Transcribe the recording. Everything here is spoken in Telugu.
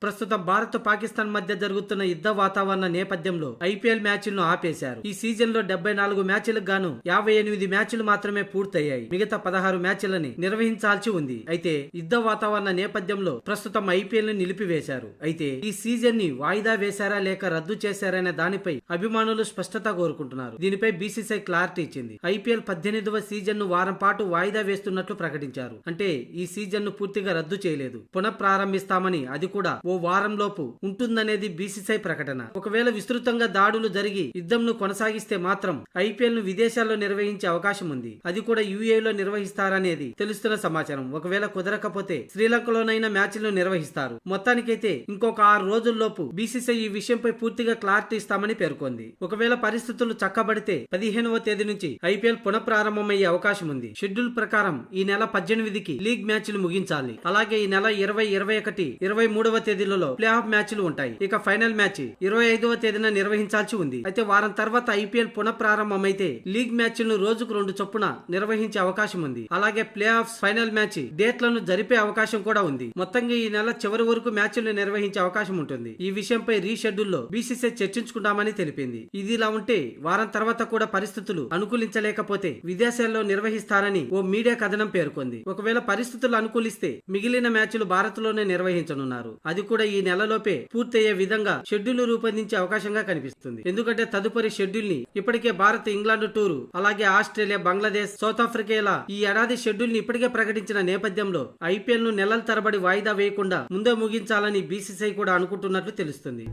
ప్రస్తుతం భారత్ పాకిస్తాన్ మధ్య జరుగుతున్న యుద్ధ వాతావరణ నేపథ్యంలో ఐపీఎల్ మ్యాచ్లను ఆపేశారు. ఈ సీజన్ లో 74 మ్యాచ్లకు గాను 58 మ్యాచ్లు మాత్రమే పూర్తయ్యాయి. మిగతా 16 మ్యాచ్లని నిర్వహించాల్సి ఉంది. అయితే యుద్ధ వాతావరణ నేపథ్యంలో ప్రస్తుతం ఐపీఎల్ ని నిలిపివేశారు. అయితే ఈ సీజన్ ని వాయిదా వేశారా లేక రద్దు చేశారనే దానిపై అభిమానులు స్పష్టత కోరుకుంటున్నారు. దీనిపై బీసీసీఐ క్లారిటీ ఇచ్చింది. ఐపీఎల్ 18వ సీజన్ ను వారం పాటు వాయిదా వేస్తున్నట్లు ప్రకటించారు. అంటే ఈ సీజన్ ను పూర్తిగా రద్దు చేయలేదు, పునఃప్రారంభిస్తామని. అది కూడా ఓ వారం లోపు ఉంటుందనేది బీసీసీఐ ప్రకటన. ఒకవేళ విస్తృతంగా దాడులు జరిగి యుద్ధంను కొనసాగిస్తే మాత్రం ఐపీఎల్ ను విదేశాల్లో నిర్వహించే అవకాశం ఉంది. అది కూడా యూఏలో నిర్వహిస్తారనేది తెలుస్తున్న సమాచారం. ఒకవేళ కుదరకపోతే శ్రీలంకలోనైనా మ్యాచ్లను నిర్వహిస్తారు. మొత్తానికైతే ఇంకొక 6 రోజుల్లోపు బీసీసీఐ ఈ విషయంపై పూర్తిగా క్లారిటీ ఇస్తామని పేర్కొంది. ఒకవేళ పరిస్థితులు చక్కబడితే 15వ తేదీ నుంచి ఐపీఎల్ పునఃప్రారంభమయ్యే అవకాశం ఉంది. షెడ్యూల్ ప్రకారం ఈ నెల 18కి లీగ్ మ్యాచ్లు ముగించాలి. అలాగే ఈ నెల 20, 21, 23వ తేదీలలో ప్లే ఆఫ్ మ్యాచ్లు ఉంటాయి. ఇక ఫైనల్ మ్యాచ్ 25వ తేదీన నిర్వహించాల్సి ఉంది. అయితే వారం తర్వాత ఐపీఎల్ పునఃప్రారంభమైతే లీగ్ మ్యాచ్లను రోజుకు 2 చొప్పున నిర్వహించే అవకాశం ఉంది. అలాగే ప్లే ఆఫ్ ఫైనల్ మ్యాచ్ డేట్లను జరిపే అవకాశం కూడా ఉంది. మొత్తంగా ఈ నెల చివరి వరకు మ్యాచ్లు నిర్వహించే అవకాశం ఉంటుంది. ఈ విషయంపై రీషెడ్యూల్ లో బీసీసీఐ చర్చించుకుంటామని తెలిపింది. ఇదిలా ఉంటే వారం తర్వాత కూడా పరిస్థితులు అనుకూలించలేకపోతే విదేశాల్లో నిర్వహిస్తారని ఓ మీడియా కథనం పేర్కొంది. ఒకవేళ పరిస్థితులు అనుకూలిస్తే మిగిలిన మ్యాచ్లు భారత్ లోనే నిర్వహించనున్నారు. అది కూడా ఈ నెలలోపే పూర్తయ్యే విధంగా షెడ్యూల్ రూపొందించే అవకాశంగా కనిపిస్తుంది. ఎందుకంటే తదుపరి షెడ్యూల్ ని ఇప్పటికే భారత్ ఇంగ్లాండ్ టూర్, అలాగే ఆస్ట్రేలియా, బంగ్లాదేశ్, సౌత్ ఆఫ్రికా ఈ ఏడాది షెడ్యూల్ ని ఇప్పటికే ప్రకటించిన నేపథ్యంలో ఐపీఎల్ ను నెలల తరబడి వాయిదా వేయకుండా ముందే ముగించాలని బీసీసీఐ కూడా అనుకుంటున్నట్లు తెలుస్తుంది.